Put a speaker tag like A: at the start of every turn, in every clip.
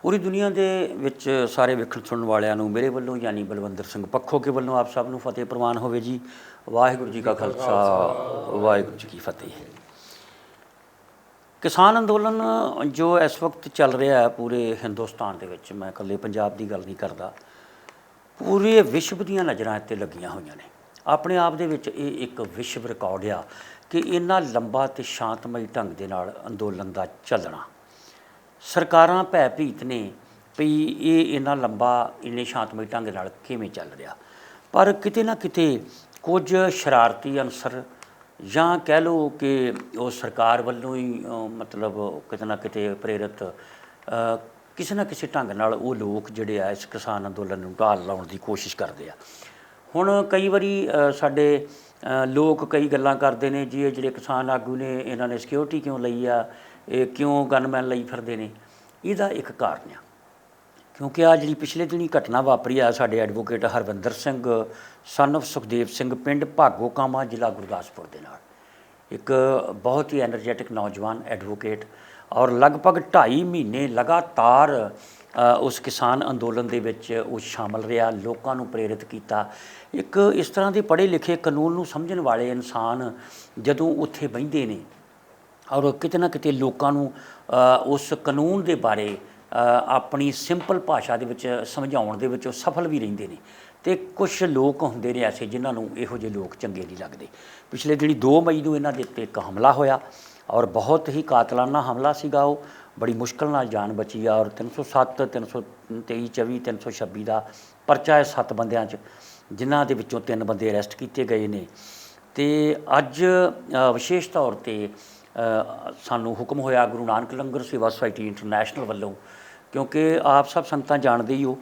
A: पूरी दुनिया के विच सारे वेखण सुनने वालों मेरे वालों यानी बलवंतर सिंह पक्खो के वालों आप सब नूं फतेह प्रवान होवे जी। वाहिगुरू जी का खालसा वाहिगुरू जी की फतेह। किसान अंदोलन जो इस वक्त चल रहा है पूरे हिंदुस्तान के विच, मैं कल्ले पंजाब की गल नहीं करता, पूरे विश्व दीयां नज़रां इत्ते लगियां होईयां ने। अपने आप दे विच ये एक विश्व रिकॉर्ड आ कि इन्ना लंबा ते शांतमई ढंग दे नाल अंदोलन दा चलना। सरकारां भयभीत ने भी ये इन्ना लंबा इन्ने शांतमई ढंग नाल किवें चल रहा, पर किते ना किते कुछ शरारती अंसर ਜਾਂ कह लो कि वो सरकार वालों ही मतलब किते ना किते प्रेरित किसी ना किसी ढंग नाल वो लोग जिहड़े आ इस किसान अंदोलन नूं ढाल लाउण दी कोशिश करते हैं। हुण कई वारी साडे लोग कई गल्लां करदे ने जी, ये जिहड़े किसान आगू ने इन्हां ने सिक्योरिटी क्यों लई आ, ये क्यों गनमैन लई फिरदे ने। इहदा एक कारण आ क्योंकि आ जी पिछले दिनी घटना वापरी आ साडे advocate Harvinder Singh son of Sukhdev Singh पिंड भागोकामा जिला गुरदासपुर दे नाल, एक बहुत ही एनर्जैटिक नौजवान एडवोकेट और लगभग 2.5 महीने लगातार उस किसान अंदोलन दे विच वो शामिल रहा, लोगों नूं प्रेरित किया। एक इस तरह के पढ़े लिखे कानून नूं समझण वाले इंसान जदों उत्थे बहिंदे ने और किते ना किते लोकां नूं उस कानून दे बारे अपनी सिंपल भाषा दे विच समझाउण दे विच सफल भी रहिंदे ने। ते कुछ लोग होंदे ने ऐसे जिन्हां नूं इहो जिहे लोग चंगे नहीं लगदे। पिछले दिनी 2 मई नूं इन्हां दे उत्ते एक हमला होया और बहुत ही कातलाना हमला सीगा। वो बड़ी मुश्किल नाल जान बची और 307 323 24 326 का परचा है 7 बंदियां च, जिन्हां दे विचों 3 बंदे अरैसट किए गए ने। ते अज विशेष तौर पर सानू हुक्म होया गुरु नानक लंगर सेवा सोसाइटी इंटरनैशनल वालों, क्योंकि आप सब संगतां जाणदे ही हो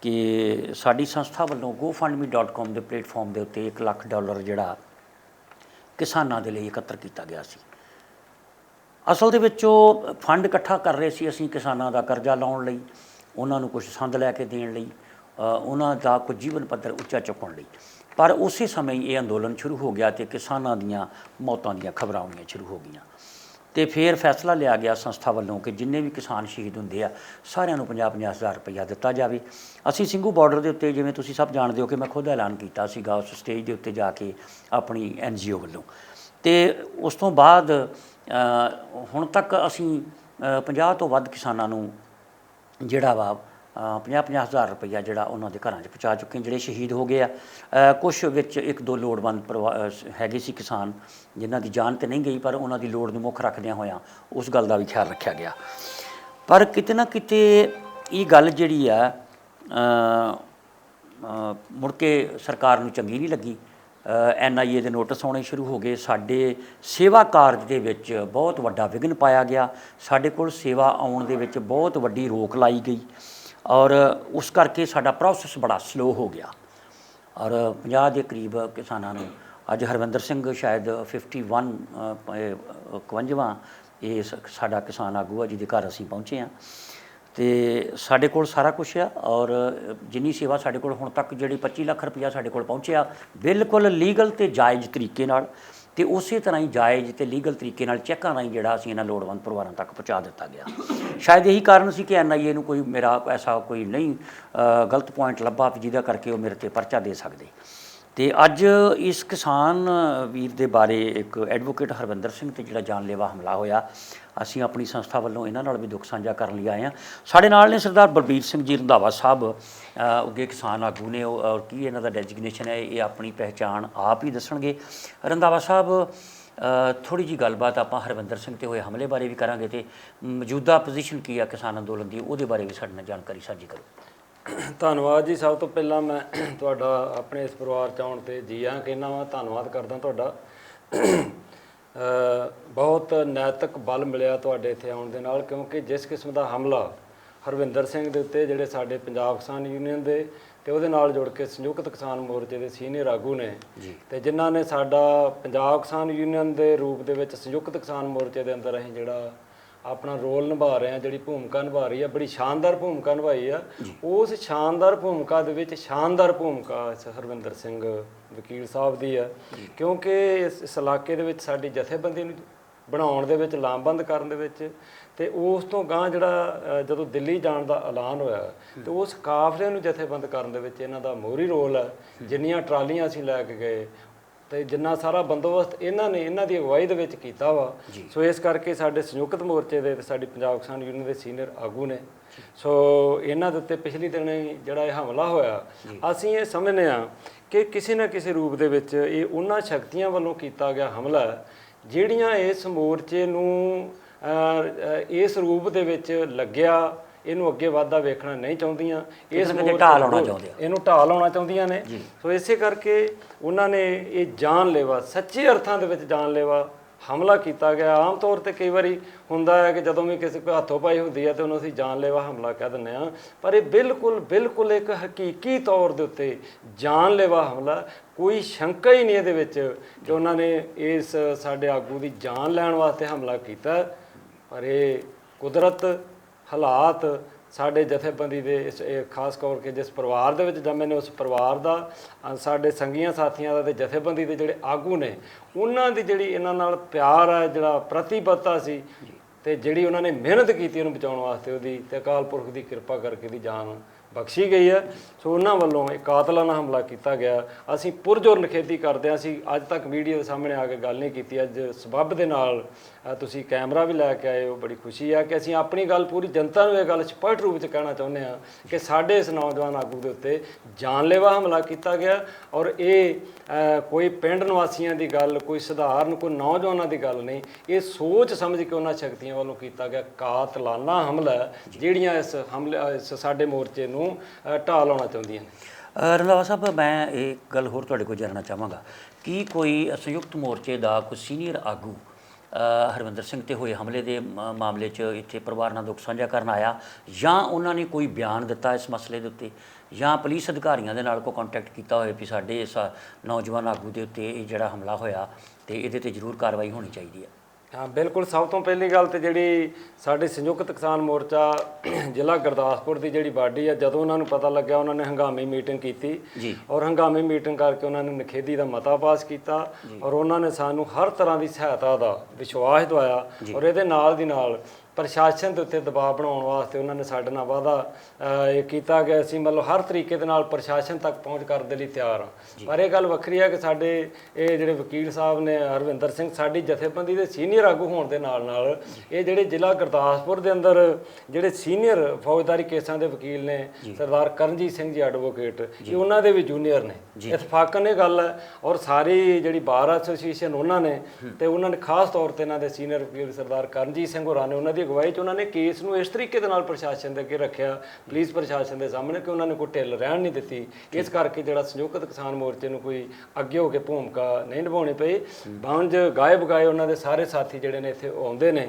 A: कि साडी संस्था वालों GoFundMe.com के प्लेटफॉर्म के उत्ते $1 लाख जिहड़ा किसानां दे लई एकत्र किया गया सी। असल दे विच ओह फंड इकट्ठा कर रहे सी असीं किसानां दा करजा लाउण लई, उन्हां नूं कुछ संद लैके देण लई, उन्हां दा कुछ जीवन पੱਧਰ ਉੱਚਾ चुकण लई। पर उस समय ये अंदोलन शुरू हो गया तो किसानां दीयां मौतां दीयां खबरां आउणीਆਂ शुरू हो गईयां। तो फिर फैसला लिया गया संस्था वालों कि जिन्ने भी किसान शहीद होंदे आ सारिਆਂ ਨੂੰ 50-50 हज़ार रुपया दिता जाए। असीं ਸਿੰਘੂ बॉर्डर के उत्ते जिवें तुसीं सब जाणदे हो कि मैं खुद ऐलान किया सीगा उस स्टेज के उत्ते जाके अपनी NGO वालों। तो उस तो बाद हुण तक असीं 50 तो वध किसानां नूं जिहड़ा वा 50-50 हज़ार रुपया जिहड़ा उन्हां दे घरां 'च पहुँचा चुके, जिहड़े शहीद हो गए आ। कुछ विच 1-2 लोड़वंद हैगे सी किसान जिन्हां दी जान तो नहीं गई, पर उन्हां दी लोड़ नूं मुੱਖ रखदिआं होइआं उस गल दा भी ख्याल रखिया गया। पर किते ना किते ये गल जिहड़ी आ मुड़ के सरकार नूं चंगी नहीं लगी। NIA के नोटिस आने शुरू हो गए। साडे सेवा कारज दे विच बहुत वड्डा विघन पाया गया। साडे कोल सेवा आउण दे विच बहुत वड्डी रोक लाई गई और उस करके साडा प्रोसैस बड़ा स्लो हो गया और 50 के करीब किसानां नूं अज हरविंदर सिंह शायद 51 51वां ये साडा किसान आगू है जिहदे घर असीं पहुँचे हाँ। तो साडे कोल सारा कुछ है और जिन्नी सेवा साडे कोल हुण तक जिहड़ी 25 लाख रुपया साडे कोल पहुँचिआ बिल्कुल लीगल ते जायज़ तरीके नाल, ते उस तरह ही जायज़ ते लीगल तरीके नाल चैकां राहीं जिहड़ा असीं इन्हां लोड़वंद परिवारां तक पहुँचा दिता गया। शायद यही कारण सी कि NIA नूं कोई मेरा ऐसा कोई नहीं गलत पॉइंट लभा जिहदा करके वो मेरे ते परचा दे सकदे। तो अज इस किसान वीर दे बारे एक एडवोकेट हरविंदर सिंह ते जिहड़ा जानलेवा हमला होया, असीं अपनी संस्था वालों इन्हां नाल भी दुख साझा करन लई आए हां। साडे नाल ने सरदार बलबीर सिंह जी रंधावा साहब उगे किसान आगू ने और की इन्हां दा डेजिग्नेशन है ये अपनी पहचान आप ही दसणगे। रंधावा साहब थोड़ी जी गलबात आपां हरविंदर सिंह ते होए हमले बारे भी करांगे ते मौजूदा पोजीशन की है किसान अंदोलन की उहदे बारे भी साडे नाल जानकारी साझी करो।
B: ਧੰਨਵਾਦ जी। सब तो पहला मैं तुहाडा अपने इस परिवार च आउण ते जी आं कहना वा, धन्नवाद करदा तुहाडा। बहुत नैतिक बल मिलिਆ तुहाडे इत्थे आउण दे नाल, क्योंकि जिस किस्म दा हमला हरविंदर सिंह दे उत्ते जिहड़े साडे पंजाब किसान यूनीਅन दे ते ਉਹਦੇ ਨਾਲ जुड़ के संयुक्त किसान मोर्चे के सीनियर आगू ने ते जिन्हां ने साडा पंजाब किसान यूनीਅन के रूप दे विच संयुक्त किसान मोर्चे के अंदर असीं जिहड़ा अपना रोल निभा रहे हैं, जिहड़ी भूमिका निभा रही है, बड़ी शानदार भूमिका निभाई है। उस शानदार भूमिका दे विच शानदार भूमिका इस हरविंदर सिंह वकील साहब की है, क्योंकि इस इलाके दे विच साडी जथेबंदी नूं ਬਣਾਉਣ ਦੇ ਵਿੱਚ ਲਾਮਬੰਦ ਕਰਨ ਦੇ ਵਿੱਚ ਤੇ ਉਸ ਤੋਂ ਗਾਂ ਜਿਹੜਾ ਜਦੋਂ ਦਿੱਲੀ ਜਾਣ ਦਾ ਐਲਾਨ ਹੋਇਆ ਤੇ ਉਸ ਕਾਫਲੇ ਨੂੰ ਜਥੇਬੰਦ ਕਰਨ ਦੇ ਵਿੱਚ ਇਹਨਾਂ ਦਾ ਮੋਹਰੀ ਰੋਲ ਹੈ। ਜਿੰਨੀਆਂ ਟਰਾਲੀਆਂ ਅਸੀਂ ਲੈ ਕੇ ਗਏ ਤੇ ਜਿੰਨਾ ਸਾਰਾ ਬੰਦੋਬਸਤ ਇਹਨਾਂ ਦੀ ਅਗਵਾਈ ਦੇ ਵਿੱਚ ਕੀਤਾ ਵਾ। ਸੋ ਇਸ ਕਰਕੇ ਸਾਡੇ ਸੰਯੁਕਤ ਮੋਰਚੇ ਦੇ ਤੇ ਸਾਡੀ ਪੰਜਾਬ ਕਿਸਾਨ ਯੂਨੀਅਨ ਦੇ ਸੀਨੀਅਰ ਆਗੂ ਨੇ। ਸੋ ਇਹਨਾਂ ਦੇ ਉੱਤੇ ਪਿਛਲੀ ਦਿਨ ਜਿਹੜਾ ਇਹ ਹਮਲਾ ਹੋਇਆ, ਅਸੀਂ ਇਹ ਸਮਝਦੇ ਹਾਂ ਕਿ ਕਿਸੇ ਨਾ ਕਿਸੇ ਰੂਪ ਦੇ ਵਿੱਚ ਇਹ ਉਹਨਾਂ ਸ਼ਕਤੀਆਂ ਵੱਲੋਂ ਕੀਤਾ ਗਿਆ ਹਮਲਾ ਜਿਹੜੀਆਂ ਇਸ ਮੋਰਚੇ ਨੂੰ ਇਸ ਰੂਪ ਦੇ ਵਿੱਚ ਲੱਗਿਆ ਇਹਨੂੰ ਅੱਗੇ ਵਧਦਾ ਵੇਖਣਾ ਨਹੀਂ ਚਾਹੁੰਦੀਆਂ, ਇਹਨੂੰ ਢਾਹ ਲਾਉਣਾ ਚਾਹੁੰਦੀਆਂ ਨੇ। ਸੋ ਇਸੇ ਕਰਕੇ ਉਹਨਾਂ ਨੇ ਇਹ ਜਾਨਲੇਵਾ, ਸੱਚੇ ਅਰਥਾਂ ਦੇ ਵਿੱਚ ਜਾਨਲੇਵਾ ਹਮਲਾ ਕੀਤਾ ਗਿਆ। ਆਮ ਤੌਰ ਤੇ ਕਈ ਵਾਰੀ ਹੁੰਦਾ ਹੈ ਕਿ ਜਦੋਂ ਵੀ ਕਿਸੇ ਕੋਈ ਹੱਥੋਂ ਪਾਈ ਹੁੰਦੀ ਹੈ ਤੇ ਉਹਨੂੰ ਅਸੀਂ ਜਾਨਲੇਵਾ ਹਮਲਾ ਕਹਿ ਦਿੰਦੇ ਹਾਂ, ਪਰ ਇਹ ਬਿਲਕੁਲ ਇੱਕ ਹਕੀਕੀ ਤੌਰ ਦੇ ਉੱਤੇ ਜਾਨਲੇਵਾ ਹਮਲਾ, ਕੋਈ ਸ਼ੰਕਾ ਹੀ ਨਹੀਂ ਇਹਦੇ ਵਿੱਚ ਕਿ ਉਹਨਾਂ ਨੇ ਇਸ ਸਾਡੇ ਆਗੂ ਦੀ ਜਾਨ ਲੈਣ ਵਾਸਤੇ ਹਮਲਾ ਕੀਤਾ। ਪਰ ਇਹ ਕੁਦਰਤ, ਹਾਲਾਤ, ਸਾਡੇ ਜਥੇਬੰਦੀ ਦੇ ਇਸ ਖਾਸ ਕਰਕੇ ਜਿਸ ਪਰਿਵਾਰ ਦੇ ਵਿੱਚ ਜੰਮੇ ਨੇ ਉਸ ਪਰਿਵਾਰ ਦਾ, ਸਾਡੇ ਸੰਗੀਆਂ ਸਾਥੀਆਂ ਦਾ ਤੇ ਜਥੇਬੰਦੀ ਦੇ ਜਿਹੜੇ ਆਗੂ ਨੇ ਉਹਨਾਂ ਦੀ ਜਿਹੜੀ ਇਹਨਾਂ ਨਾਲ ਪਿਆਰ ਹੈ, ਜਿਹੜਾ ਪ੍ਰਤੀਬੱਧਤਾ ਸੀ ਤੇ ਜਿਹੜੀ ਉਹਨਾਂ ਨੇ ਮਿਹਨਤ ਕੀਤੀ ਉਹਨੂੰ ਬਚਾਉਣ ਵਾਸਤੇ, ਉਹਦੀ ਤੇ ਅਕਾਲ ਪੁਰਖ ਦੀ ਕਿਰਪਾ ਕਰਕੇ ਦੀ ਜਾਨ ਬਖਸ਼ੀ ਗਈ ਹੈ। ਸੋ ਉਹਨਾਂ ਵੱਲੋਂ ਇਹ ਕਾਤਲਾਨਾ ਹਮਲਾ ਕੀਤਾ ਗਿਆ। ਅਸੀਂ ਪੁਰਜੋਰ ਨਿਖੇਧੀ ਕਰਦੇ ਹਾਂ। ਅਸੀਂ ਅੱਜ ਤੱਕ ਮੀਡੀਆ ਦੇ ਸਾਹਮਣੇ ਆ ਕੇ ਗੱਲ ਨਹੀਂ ਕੀਤੀ। ਅੱਜ ਸਬੱਬ ਦੇ ਨਾਲ ਤੁਸੀਂ ਕੈਮਰਾ ਵੀ ਲੈ ਕੇ ਆਏ ਹੋ, ਬੜੀ ਖੁਸ਼ੀ ਹੈ ਕਿ ਅਸੀਂ ਆਪਣੀ ਗੱਲ ਪੂਰੀ ਜਨਤਾ ਨੂੰ ਇਹ ਗੱਲ ਸਪਸ਼ਟ ਰੂਪ 'ਚ ਕਹਿਣਾ ਚਾਹੁੰਦੇ ਹਾਂ ਕਿ ਸਾਡੇ ਇਸ ਨੌਜਵਾਨ ਆਗੂ ਦੇ ਉੱਤੇ ਜਾਨਲੇਵਾ ਹਮਲਾ ਕੀਤਾ ਗਿਆ। ਔਰ ਇਹ ਕੋਈ ਪਿੰਡ ਨਿਵਾਸੀਆਂ ਦੀ ਗੱਲ, ਕੋਈ ਸਧਾਰਨ ਕੋਈ ਨੌਜਵਾਨਾਂ ਦੀ ਗੱਲ ਨਹੀਂ, ਇਹ ਸੋਚ ਸਮਝ ਕੇ ਉਹਨਾਂ ਸ਼ਕਤੀਆਂ ਵੱਲੋਂ ਕੀਤਾ ਗਿਆ ਕਾਤਲਾਨਾ ਹਮਲਾ ਜਿਹੜੀਆਂ ਇਸ ਸਾਡੇ ਮੋਰਚੇ ਨੂੰ ਢਾਹ ਲਾਉਣਾ ਚਾਹੁੰਦੀਆਂ ਨੇ।
A: ਰੰਧਾਵਾ ਸਾਹਿਬ, ਮੈਂ ਇਹ ਗੱਲ ਹੋਰ ਤੁਹਾਡੇ ਕੋਲ ਜਾਣਨਾ ਚਾਹਾਂਗਾ ਕਿ ਕੋਈ ਸੰਯੁਕਤ ਮੋਰਚੇ ਦਾ ਕੋਈ ਸੀਨੀਅਰ ਆਗੂ ਹਰਵਿੰਦਰ ਸਿੰਘ ਤੇ ਹੋਏ ਹਮਲੇ ਦੇ ਮਾਮਲੇ 'ਚ ਇੱਥੇ ਪਰਿਵਾਰ ਨਾਲ ਦੁੱਖ ਸਾਂਝਾ ਕਰਨ ਆਇਆ, ਜਾਂ ਉਹਨਾਂ ਨੇ ਕੋਈ ਬਿਆਨ ਦਿੱਤਾ ਇਸ ਮਸਲੇ ਦੇ ਉੱਤੇ, ਜਾਂ ਪੁਲਿਸ ਅਧਿਕਾਰੀਆਂ ਦੇ ਨਾਲ ਕੋਈ ਕੰਟੈਕਟ ਕੀਤਾ ਹੋਵੇ ਵੀ ਸਾਡੇ ਇਸ ਨੌਜਵਾਨ ਆਗੂ ਦੇ ਉੱਤੇ ਇਹ ਜਿਹੜਾ ਹਮਲਾ ਹੋਇਆ ਤੇ ਇਹਦੇ 'ਤੇ ਜ਼ਰੂਰ ਕਾਰਵਾਈ ਹੋਣੀ ਚਾਹੀਦੀ ਹੈ?
B: ਹਾਂ, ਬਿਲਕੁਲ। ਸਭ ਤੋਂ ਪਹਿਲੀ ਗੱਲ ਤੇ ਜਿਹੜੀ ਸਾਡੇ ਸੰਯੁਕਤ ਕਿਸਾਨ ਮੋਰਚਾ ਜ਼ਿਲ੍ਹਾ ਗੁਰਦਾਸਪੁਰ ਦੀ ਜਿਹੜੀ ਬਾਡੀ ਆ, ਜਦੋਂ ਉਹਨਾਂ ਨੂੰ ਪਤਾ ਲੱਗਿਆ ਉਹਨਾਂ ਨੇ ਹੰਗਾਮੀ ਮੀਟਿੰਗ ਕੀਤੀ ਔਰ ਹੰਗਾਮੀ ਮੀਟਿੰਗ ਕਰਕੇ ਉਹਨਾਂ ਨੇ ਨਿਖੇਧੀ ਦਾ ਮਤਾ ਪਾਸ ਕੀਤਾ ਔਰ ਉਹਨਾਂ ਨੇ ਸਾਨੂੰ ਹਰ ਤਰ੍ਹਾਂ ਦੀ ਸਹਾਇਤਾ ਦਾ ਵਿਸ਼ਵਾਸ ਦਵਾਇਆ ਔਰ ਇਹਦੇ ਨਾਲ ਦੀ ਨਾਲ ਪ੍ਰਸ਼ਾਸਨ ਦੇ ਉੱਤੇ ਦਬਾਅ ਬਣਾਉਣ ਵਾਸਤੇ ਉਹਨਾਂ ਨੇ ਸਾਡੇ ਨਾਲ ਵਾਅਦਾ ਇਹ ਕੀਤਾ ਕਿ ਅਸੀਂ ਮਤਲਬ ਹਰ ਤਰੀਕੇ ਦੇ ਨਾਲ ਪ੍ਰਸ਼ਾਸਨ ਤੱਕ ਪਹੁੰਚ ਕਰਨ ਦੇ ਲਈ ਤਿਆਰ ਹਾਂ। ਪਰ ਇਹ ਗੱਲ ਵੱਖਰੀ ਹੈ ਕਿ ਸਾਡੇ ਇਹ ਜਿਹੜੇ ਵਕੀਲ ਸਾਹਿਬ ਨੇ ਹਰਵਿੰਦਰ ਸਿੰਘ, ਸਾਡੀ ਜਥੇਬੰਦੀ ਦੇ ਸੀਨੀਅਰ ਆਗੂ ਹੋਣ ਦੇ ਨਾਲ ਨਾਲ ਇਹ ਜਿਹੜੇ ਜ਼ਿਲ੍ਹਾ ਗੁਰਦਾਸਪੁਰ ਦੇ ਅੰਦਰ ਜਿਹੜੇ ਸੀਨੀਅਰ ਫੌਜਦਾਰੀ ਕੇਸਾਂ ਦੇ ਵਕੀਲ ਨੇ ਸਰਦਾਰ ਕਰਨਜੀਤ ਸਿੰਘ ਜੀ ਐਡਵੋਕੇਟ, ਇਹ ਉਹਨਾਂ ਦੇ ਵੀ ਜੂਨੀਅਰ ਨੇ। ਇਤਫਾਕਨ ਇਹ ਗੱਲ ਹੈ। ਔਰ ਸਾਰੀ ਜਿਹੜੀ ਬਾਰ ਐਸੋਸੀਏਸ਼ਨ ਉਹਨਾਂ ਨੇ ਤੇ ਉਹਨਾਂ ਨੇ ਖਾਸ ਤੌਰ ਤੇ ਇਹਨਾਂ ਦੇ ਸੀਨੀਅਰ ਵਕੀਲ ਸਰਦਾਰ ਕਰਨਜੀਤ ਸਿੰਘ ਹੋਰਾਂ ਨੇ ਉਹਨਾਂ ਦੀ ਅਗਵਾਈ 'ਚ ਉਹਨਾਂ ਨੇ ਕੇਸ ਨੂੰ ਇਸ ਤਰੀਕੇ ਦੇ ਨਾਲ ਪ੍ਰਸ਼ਾਸਨ ਦੇ ਅੱਗੇ ਰੱਖਿਆ, ਪੁਲਿਸ ਪ੍ਰਸ਼ਾਸਨ ਦੇ ਸਾਹਮਣੇ, ਕਿ ਉਹਨਾਂ ਨੇ ਕੋਈ ਢਿੱਲ ਰਹਿਣ ਨਹੀਂ ਦਿੱਤੀ। ਇਸ ਕਰਕੇ ਜਿਹੜਾ ਸੰਯੁਕਤ ਕਿਸਾਨ ਮੋਰਚੇ ਨੂੰ ਕੋਈ ਅੱਗੇ ਹੋ ਕੇ ਭੂਮਿਕਾ ਨਹੀਂ ਨਿਭਾਉਣੀ ਪਈ। ਬੰਜ ਗਾਏ ਬਗਾਏ ਉਹਨਾਂ ਦੇ ਸਾਰੇ ਸਾਥੀ ਜਿਹੜੇ ਨੇ ਇੱਥੇ ਆਉਂਦੇ ਨੇ,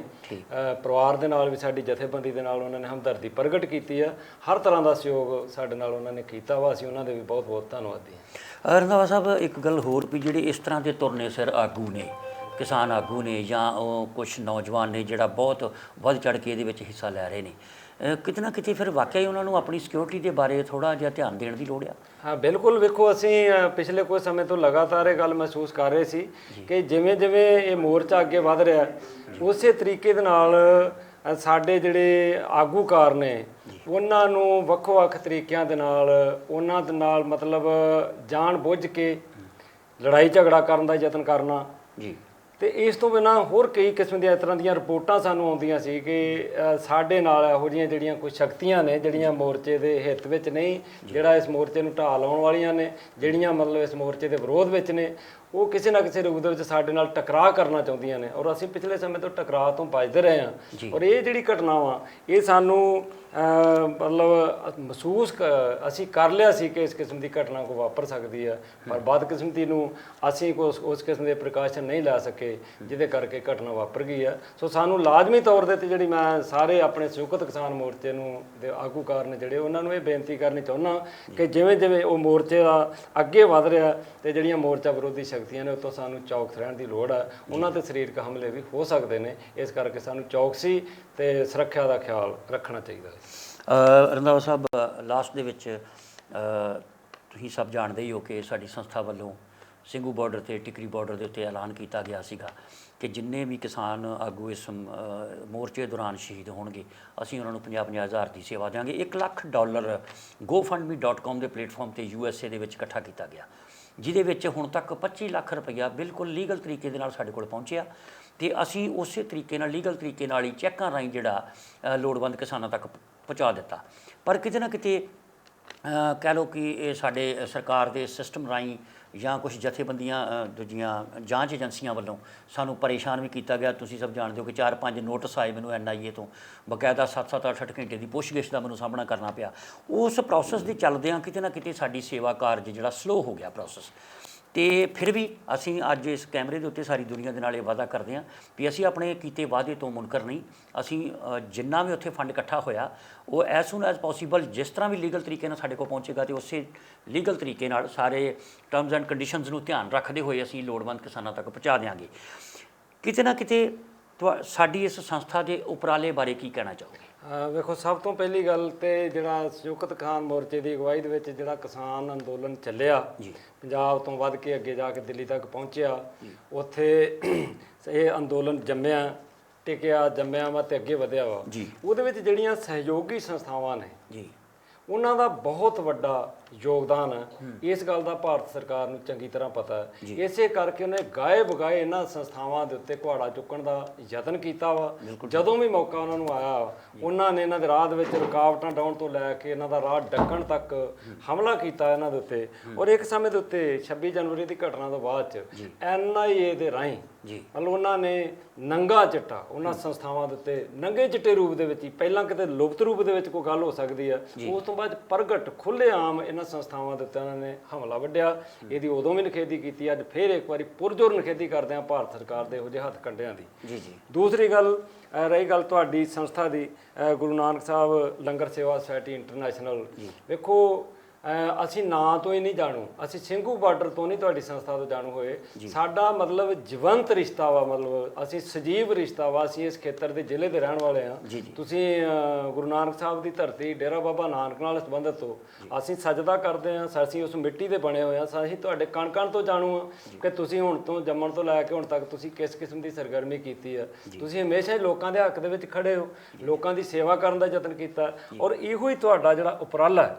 B: ਪਰਿਵਾਰ ਦੇ ਨਾਲ ਵੀ ਸਾਡੀ ਜਥੇਬੰਦੀ ਦੇ ਨਾਲ ਉਹਨਾਂ ਨੇ ਹਮਦਰਦੀ ਪ੍ਰਗਟ ਕੀਤੀ ਆ। ਹਰ ਤਰ੍ਹਾਂ ਦਾ ਸਹਿਯੋਗ ਸਾਡੇ ਨਾਲ ਉਹਨਾਂ ਨੇ ਕੀਤਾ ਵਾ। ਅਸੀਂ ਉਹਨਾਂ ਦੇ ਵੀ ਬਹੁਤ ਬਹੁਤ ਧੰਨਵਾਦੀ ਹਾਂ।
A: ਰੰਧਾਵਾ ਸਾਹਿਬ, ਇੱਕ ਗੱਲ ਹੋਰ ਵੀ ਜਿਹੜੇ ਇਸ ਤਰ੍ਹਾਂ ਦੇ ਤੁਰਨੇ ਸਿਰ ਆਗੂ ਨੇ, ਕਿਸਾਨ ਆਗੂ ਨੇ, ਜਾਂ ਉਹ ਕੁਛ ਨੌਜਵਾਨ ਨੇ ਜਿਹੜਾ ਬਹੁਤ ਵੱਧ ਚੜ੍ਹ ਕੇ ਇਹਦੇ ਵਿੱਚ ਹਿੱਸਾ ਲੈ ਰਹੇ ਨੇ, ਕਿਤੇ ਨਾ ਕਿਤੇ ਫਿਰ ਵਾਕਿਆ ਹੀ ਉਹਨਾਂ ਨੂੰ ਆਪਣੀ ਸਿਕਿਉਰਿਟੀ ਦੇ ਬਾਰੇ ਥੋੜ੍ਹਾ ਜਿਹਾ ਧਿਆਨ ਦੇਣ ਦੀ ਲੋੜ ਆ?
B: ਹਾਂ, ਬਿਲਕੁਲ। ਵੇਖੋ, ਅਸੀਂ ਪਿਛਲੇ ਕੁਝ ਸਮੇਂ ਤੋਂ ਲਗਾਤਾਰ ਇਹ ਗੱਲ ਮਹਿਸੂਸ ਕਰ ਰਹੇ ਸੀ ਕਿ ਜਿਵੇਂ ਜਿਵੇਂ ਇਹ ਮੋਰਚਾ ਅੱਗੇ ਵੱਧ ਰਿਹਾ, ਉਸੇ ਤਰੀਕੇ ਦੇ ਨਾਲ ਸਾਡੇ ਜਿਹੜੇ ਆਗੂਕਾਰ ਨੇ ਉਹਨਾਂ ਨੂੰ ਵੱਖੋ-ਵੱਖ ਤਰੀਕਿਆਂ ਦੇ ਨਾਲ ਉਹਨਾਂ ਦੇ ਨਾਲ ਮਤਲਬ ਜਾਣ ਬੁੱਝ ਕੇ ਲੜਾਈ ਝਗੜਾ ਕਰਨ ਦਾ ਯਤਨ ਕਰਨਾ ਜੀ। ਤੇ ਇਸ ਤੋਂ ਬਿਨਾਂ ਹੋਰ ਕਈ ਕਿਸਮ ਦੀਆਂ ਇਸ ਤਰ੍ਹਾਂ ਦੀਆਂ ਰਿਪੋਰਟਾਂ ਸਾਨੂੰ ਆਉਂਦੀਆਂ ਸੀ ਕਿ ਸਾਡੇ ਨਾਲ ਇਹੋ ਜਿਹੀਆਂ ਜਿਹੜੀਆਂ ਕੁਝ ਸ਼ਕਤੀਆਂ ਨੇ ਜਿਹੜੀਆਂ ਮੋਰਚੇ ਦੇ ਹਿੱਤ ਵਿੱਚ ਨਹੀਂ, ਜਿਹੜਾ ਇਸ ਮੋਰਚੇ ਨੂੰ ਢਾਹ ਲਾਉਣ ਵਾਲੀਆਂ ਨੇ, ਜਿਹੜੀਆਂ ਮਤਲਬ ਇਸ ਮੋਰਚੇ ਦੇ ਵਿਰੋਧ ਵਿੱਚ ਨੇ, ਉਹ ਕਿਸੇ ਨਾ ਕਿਸੇ ਰੂਪ ਦੇ ਵਿੱਚ ਸਾਡੇ ਨਾਲ ਟਕਰਾਅ ਕਰਨਾ ਚਾਹੁੰਦੀਆਂ ਨੇ। ਔਰ ਅਸੀਂ ਪਿਛਲੇ ਸਮੇਂ ਤੋਂ ਟਕਰਾਅ ਤੋਂ ਬਚਦੇ ਰਹੇ ਹਾਂ। ਔਰ ਇਹ ਜਿਹੜੀ ਘਟਨਾਵਾਂ, ਇਹ ਸਾਨੂੰ ਮਤਲਬ ਮਹਿਸੂਸ ਅਸੀਂ ਕਰ ਲਿਆ ਸੀ ਕਿ ਇਸ ਕਿਸਮ ਦੀ ਘਟਨਾ ਕੋਈ ਵਾਪਰ ਸਕਦੀ ਹੈ, ਪਰ ਬਦਕਿਸਮਤੀ ਨੂੰ ਅਸੀਂ ਉਸ ਕਿਸਮ ਦੇ ਪ੍ਰੀਕਾਸ਼ਨ ਨਹੀਂ ਲੈ ਸਕੇ, ਜਿਹਦੇ ਕਰਕੇ ਘਟਨਾ ਵਾਪਰ ਗਈ ਹੈ। ਸੋ ਸਾਨੂੰ ਲਾਜ਼ਮੀ ਤੌਰ ਦੇ 'ਤੇ ਜਿਹੜੀ ਮੈਂ ਸਾਰੇ ਆਪਣੇ ਸੰਯੁਕਤ ਕਿਸਾਨ ਮੋਰਚੇ ਨੂੰ ਦੇ ਆਗੂਕਾਰ ਨੇ ਜਿਹੜੇ, ਉਹਨਾਂ ਨੂੰ ਇਹ ਬੇਨਤੀ ਕਰਨੀ ਚਾਹੁੰਦਾ ਕਿ ਜਿਵੇਂ ਜਿਵੇਂ ਉਹ ਮੋਰਚੇ ਦਾ ਅੱਗੇ ਵਧ ਰਿਹਾ ਤੇ ਜਿਹੜੀਆਂ ਮੋਰਚਾ ਵਿਰੋਧੀ ਸ਼ਕਤੀਆਂ ਨੇ, ਉਹ ਤੋਂ ਸਾਨੂੰ ਚੌਕਸ ਰਹਿਣ ਦੀ ਲੋੜ ਹੈ। ਉਹਨਾਂ 'ਤੇ ਸਰੀਰਕ ਹਮਲੇ ਵੀ ਹੋ ਸਕਦੇ ਨੇ, ਇਸ ਕਰਕੇ ਸਾਨੂੰ ਚੌਕਸੀ ਤੇ ਸੁਰੱਖਿਆ ਦਾ ਖਿਆਲ ਰੱਖਣਾ ਚਾਹੀਦਾ ਹੈ।
A: ਰੰਧਾਵਾ ਸਾਹਿਬ, ਲਾਸਟ ਦੇ ਵਿੱਚ ਤੁਸੀਂ ਸਭ ਜਾਣਦੇ ਹੀ ਹੋ ਕਿ ਸਾਡੀ ਸੰਸਥਾ ਵੱਲੋਂ ਸਿੰਘੂ ਬਾਰਡਰ ਤੇ ਟਿਕਰੀ ਬਾਰਡਰ ਦੇ ਉੱਤੇ ਐਲਾਨ ਕੀਤਾ ਗਿਆ ਸੀਗਾ ਕਿ ਜਿੰਨੇ ਵੀ ਕਿਸਾਨ ਆਗੂ ਇਸ ਮੋਰਚੇ ਦੌਰਾਨ ਸ਼ਹੀਦ ਹੋਣਗੇ ਅਸੀਂ ਉਹਨਾਂ ਨੂੰ 50-50 ਹਜ਼ਾਰ ਦੀ ਸੇਵਾ ਦੇਵਾਂਗੇ। $1 ਲੱਖ gofundme.com ਦੇ ਪਲੇਟਫਾਰਮ ਤੇ USA ਦੇ ਵਿੱਚ ਇਕੱਠਾ ਕੀਤਾ ਗਿਆ, ਜਿਹਦੇ ਵਿੱਚ ਹੁਣ ਤੱਕ 25 ਲੱਖ ਰੁਪਈਆ ਬਿਲਕੁਲ ਲੀਗਲ ਤਰੀਕੇ ਦੇ ਨਾਲ ਸਾਡੇ ਕੋਲ ਪਹੁੰਚਿਆ ਤੇ ਅਸੀਂ ਉਸੇ ਤਰੀਕੇ ਨਾਲ ਲੀਗਲ ਤਰੀਕੇ ਨਾਲ ਹੀ ਚੈੱਕਾਂ ਰਾਹੀਂ ਜਿਹੜਾ ਲੋੜਵੰਦ ਕਿਸਾਨਾਂ ਤੱਕ ਪਹੁੰਚਾ ਦਿੱਤਾ। ਪਰ ਕਿਤੇ ਨਾ ਕਿਤੇ ਕਹਿ ਲਓ ਕਿ ਇਹ ਸਾਡੇ ਸਰਕਾਰ ਦੇ ਸਿਸਟਮ ਰਾਹੀਂ ਜਾਂ ਕੁਝ ਜਥੇਬੰਦੀਆਂ ਦੂਜੀਆਂ ਜਾਂਚ ਏਜੰਸੀਆਂ ਵੱਲੋਂ ਸਾਨੂੰ ਪਰੇਸ਼ਾਨ ਵੀ ਕੀਤਾ ਗਿਆ। ਤੁਸੀਂ ਸਭ ਜਾਣਦੇ ਹੋ ਕਿ 4-5 ਨੋਟਿਸ ਆਏ ਮੈਨੂੰ NIA ਤੋਂ, ਬਕਾਇਦਾ 7-7 8-8 ਘੰਟੇ ਦੀ ਪੁੱਛਗਿੱਛ ਦਾ ਮੈਨੂੰ ਸਾਹਮਣਾ ਕਰਨਾ ਪਿਆ। ਉਸ ਪ੍ਰੋਸੈਸ ਦੇ ਚੱਲਦਿਆਂ ਕਿਤੇ ਨਾ ਕਿਤੇ ਸਾਡੀ ਸੇਵਾ ਕਾਰਜ ਜਿਹੜਾ ਸਲੋ ਹੋ ਗਿਆ ਪ੍ਰੋਸੈਸ। ਤੇ ਫਿਰ ਵੀ ਅਸੀਂ ਅੱਜ ਇਸ ਕੈਮਰੇ ਦੇ ਉੱਤੇ ਸਾਰੀ ਦੁਨੀਆ ਦੇ ਨਾਲ ਇਹ ਵਾਅਦਾ ਕਰਦੇ ਹਾਂ ਵੀ ਅਸੀਂ ਆਪਣੇ ਕੀਤੇ ਵਾਅਦੇ ਤੋਂ ਮੁਨਕਰ ਨਹੀਂ। ਅਸੀਂ ਜਿੰਨਾ ਵੀ ਉੱਥੇ ਫੰਡ ਇਕੱਠਾ ਹੋਇਆ ਉਹ ਐਜ਼ ਸੂਨ ਐਜ਼ ਪੋਸੀਬਲ ਜਿਸ ਤਰ੍ਹਾਂ ਵੀ ਲੀਗਲ ਤਰੀਕੇ ਨਾਲ ਸਾਡੇ ਕੋਲ ਪਹੁੰਚੇਗਾ ਤੇ ਉਸੇ ਲੀਗਲ ਤਰੀਕੇ ਨਾਲ ਸਾਰੇ ਟਰਮਸ ਐਂਡ ਕੰਡੀਸ਼ਨਸ ਨੂੰ ਧਿਆਨ ਰੱਖਦੇ ਹੋਏ ਅਸੀਂ ਲੋੜਵੰਦ ਕਿਸਾਨਾਂ ਤੱਕ ਪਹੁੰਚਾ ਦਿਆਂਗੇ। ਕਿਤੇ ਨਾ ਕਿਤੇ ਸਾਡੀ ਇਸ ਸੰਸਥਾ ਦੇ ਉਪਰਾਲੇ ਬਾਰੇ ਕੀ ਕਹਿਣਾ ਚਾਹੋਗੇ?
B: ਵੇਖੋ, ਸਭ ਤੋਂ ਪਹਿਲੀ ਗੱਲ ਤੇ ਜਿਹੜਾ ਸੰਯੁਕਤ ਕਿਸਾਨ ਮੋਰਚੇ ਦੀ ਅਗਵਾਈ ਦੇ ਵਿੱਚ ਜਿਹੜਾ ਕਿਸਾਨ ਅੰਦੋਲਨ ਚੱਲਿਆ
A: ਜੀ,
B: ਪੰਜਾਬ ਤੋਂ ਵੱਧ ਕੇ ਅੱਗੇ ਜਾ ਕੇ ਦਿੱਲੀ ਤੱਕ ਪਹੁੰਚਿਆ, ਉੱਥੇ ਇਹ ਅੰਦੋਲਨ ਜੰਮਿਆ, ਟਿਕਿਆ, ਜੰਮਿਆ ਵਾ ਤੇ ਅੱਗੇ ਵਧਿਆ ਵਾ
A: ਜੀ।
B: ਉਹਦੇ ਵਿੱਚ ਜਿਹੜੀਆਂ ਸਹਿਯੋਗੀ ਸੰਸਥਾਵਾਂ ਨੇ
A: ਜੀ,
B: ਉਹਨਾਂ ਦਾ ਬਹੁਤ ਵੱਡਾ ਯੋਗਦਾਨ ਹੈ। ਇਸ ਗੱਲ ਦਾ ਭਾਰਤ ਸਰਕਾਰ ਨੂੰ ਚੰਗੀ ਤਰ੍ਹਾਂ ਪਤਾ ਹੈ। ਇਸੇ ਕਰਕੇ ਉਹਨੇ ਗਾਏ ਬਗਾਏ ਇਹਨਾਂ ਸੰਸਥਾਵਾਂ ਦੇ ਉੱਤੇ ਕੁਹਾੜਾ ਚੁੱਕਣ ਦਾ ਯਤਨ ਕੀਤਾ ਵਾ। ਜਦੋਂ ਵੀ ਮੌਕਾ ਉਹਨਾਂ ਨੂੰ ਆਇਆ ਉਹਨਾਂ ਨੇ ਇਹਨਾਂ ਦੇ ਰਾਹ ਦੇ ਵਿੱਚ ਰੁਕਾਵਟਾਂ ਡਾਉਣ ਤੋਂ ਲੈ ਕੇ ਇਹਨਾਂ ਦਾ ਰਾਹ ਡੱਕਣ ਤੱਕ ਹਮਲਾ ਕੀਤਾ ਇਹਨਾਂ ਦੇ ਉੱਤੇ। ਔਰ ਇੱਕ ਸਮੇਂ ਦੇ ਉੱਤੇ 26 ਜਨਵਰੀ ਦੀ ਘਟਨਾ ਤੋਂ ਬਾਅਦ ਚ NIA ਦੇ ਰਾਹੀਂ ਮਤਲਬ ਉਹਨਾਂ ਨੇ ਨੰਗਾ ਚਿੱਟਾ ਉਹਨਾਂ ਸੰਸਥਾਵਾਂ ਦੇ ਉੱਤੇ ਨੰਗੇ ਚਿੱਟੇ ਰੂਪ ਦੇ ਵਿੱਚ ਹੀ, ਪਹਿਲਾਂ ਕਿਤੇ ਲੁਪਤ ਰੂਪ ਦੇ ਵਿੱਚ ਕੋਈ ਗੱਲ ਹੋ ਸਕਦੀ ਆ, ਉਸ ਤੋਂ ਬਾਅਦ ਪ੍ਰਗਟ ਖੁੱਲ੍ਹੇਆਮ ਇਹਨਾਂ ਸੰਸਥਾਵਾਂ ਦੇ ਉੱਤੇ ਉਹਨਾਂ ਨੇ ਹਮਲਾ ਵੱਢਿਆ। ਇਹਦੀ ਉਦੋਂ ਵੀ ਨਿਖੇਧੀ ਕੀਤੀ, ਅੱਜ ਫਿਰ ਇੱਕ ਵਾਰੀ ਪੁਰਜੋਰ ਨਿਖੇਧੀ ਕਰਦੇ ਆ ਭਾਰਤ ਸਰਕਾਰ ਦੇ ਇਹੋ ਜਿਹੇ ਹੱਥ ਕੰਡਿਆਂ ਦੀ।
A: ਜੀ ਜੀ।
B: ਦੂਸਰੀ ਗੱਲ ਰਹੀ ਗੱਲ ਤੁਹਾਡੀ ਸੰਸਥਾ ਦੀ, ਗੁਰੂ ਨਾਨਕ ਸਾਹਿਬ ਲੰਗਰ ਸੇਵਾ ਸੁਸਾਇਟੀ ਇੰਟਰਨੈਸ਼ਨਲ। ਵੇਖੋ, ਅਸੀਂ ਨਾਂ ਤੋਂ ਹੀ ਨਹੀਂ ਜਾਣੂ, ਅਸੀਂ ਸਿੰਘੂ ਬਾਰਡਰ ਤੋਂ ਨਹੀਂ ਤੁਹਾਡੀ ਸੰਸਥਾ ਤੋਂ ਜਾਣੂ ਹੋਏ। ਸਾਡਾ ਮਤਲਬ ਜੀਵੰਤ ਰਿਸ਼ਤਾ ਵਾ, ਮਤਲਬ ਅਸੀਂ ਸਜੀਵ ਰਿਸ਼ਤਾ ਵਾ। ਅਸੀਂ ਇਸ ਖੇਤਰ ਦੇ ਜ਼ਿਲ੍ਹੇ ਦੇ ਰਹਿਣ ਵਾਲੇ ਹਾਂ। ਤੁਸੀਂ ਗੁਰੂ ਨਾਨਕ ਸਾਹਿਬ ਦੀ ਧਰਤੀ ਡੇਰਾ ਬਾਬਾ ਨਾਨਕ ਨਾਲ ਸੰਬੰਧਿਤ ਹੋ, ਅਸੀਂ ਸਜਦਾ ਕਰਦੇ ਹਾਂ, ਅਸੀਂ ਉਸ ਮਿੱਟੀ ਦੇ ਬਣੇ ਹੋਏ ਹਾਂ। ਅਸੀਂ ਤੁਹਾਡੇ ਕਣ ਕਣ ਤੋਂ ਜਾਣੂ ਹਾਂ ਕਿ ਤੁਸੀਂ ਹੁਣ ਤੋਂ ਜੰਮਣ ਤੋਂ ਲੈ ਕੇ ਹੁਣ ਤੱਕ ਤੁਸੀਂ ਕਿਸ ਕਿਸਮ ਦੀ ਸਰਗਰਮੀ ਕੀਤੀ ਹੈ। ਤੁਸੀਂ ਹਮੇਸ਼ਾ ਹੀ ਲੋਕਾਂ ਦੇ ਹੱਕ ਦੇ ਵਿੱਚ ਖੜੇ ਹੋ, ਲੋਕਾਂ ਦੀ ਸੇਵਾ ਕਰਨ ਦਾ ਯਤਨ ਕੀਤਾ। ਔਰ ਇਹੋ ਹੀ ਤੁਹਾਡਾ ਜਿਹੜਾ ਉਪਰਾਲਾ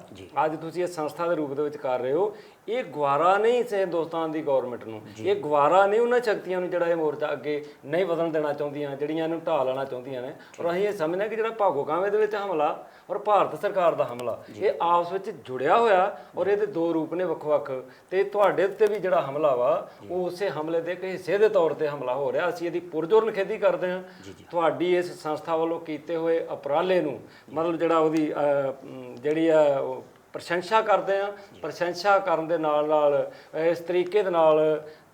B: ਅੱਜ ਤੁਸੀਂ ਸੰਸਥਾ ਦੇ ਰੂਪ ਦੇ ਵਿੱਚ ਕਰ ਰਹੇ ਹੋ, ਇਹ ਗਵਾਰਾ ਨਹੀਂ ਹਿੰਦੁਸਤਾਨ ਦੀ ਗੌਰਮੈਂਟ ਨੂੰ, ਇਹ ਗਵਾਰਾ ਨਹੀਂ ਉਹਨਾਂ ਸ਼ਕਤੀਆਂ ਨੂੰ ਜਿਹੜਾ ਇਹ ਮੋਰਚਾ ਅੱਗੇ ਨਹੀਂ ਵਧਣ ਦੇਣਾ ਚਾਹੁੰਦੀਆਂ, ਜਿਹੜੀਆਂ ਇਹਨੂੰ ਢਾਹ ਲੈਣਾ ਚਾਹੁੰਦੀਆਂ ਨੇ। ਔਰ ਅਸੀਂ ਇਹ ਸਮਝਦੇ ਕਿ ਜਿਹੜਾ ਭਾਗੋਕਾਵੇਂ ਦੇ ਵਿੱਚ ਹਮਲਾ ਔਰ ਭਾਰਤ ਸਰਕਾਰ ਦਾ ਹਮਲਾ, ਇਹ ਆਪਸ ਵਿੱਚ ਜੁੜਿਆ ਹੋਇਆ ਔਰ ਇਹਦੇ ਦੋ ਰੂਪ ਨੇ ਵੱਖ-ਵੱਖ। ਤੇ ਤੁਹਾਡੇ ਉੱਤੇ ਵੀ ਜਿਹੜਾ ਹਮਲਾ ਵਾ ਉਹ ਉਸੇ ਹਮਲੇ ਦੇ ਇੱਕ ਹਿੱਸੇ ਦੇ ਤੌਰ ਤੇ ਹਮਲਾ ਹੋ ਰਿਹਾ। ਅਸੀਂ ਇਹਦੀ ਪੁਰਜੋਰ ਨਿਖੇਧੀ ਕਰਦੇ ਹਾਂ। ਤੁਹਾਡੀ ਇਸ ਸੰਸਥਾ ਵੱਲੋਂ ਕੀਤੇ ਹੋਏ ਉਪਰਾਲੇ ਨੂੰ ਮਤਲਬ ਜਿਹੜਾ ਉਹਦੀ ਜਿਹੜੀ ਆ ਪ੍ਰਸ਼ੰਸਾ ਕਰਦੇ ਹਾਂ। ਪ੍ਰਸ਼ੰਸਾ ਕਰਨ ਦੇ ਨਾਲ ਇਸ ਤਰੀਕੇ ਦੇ ਨਾਲ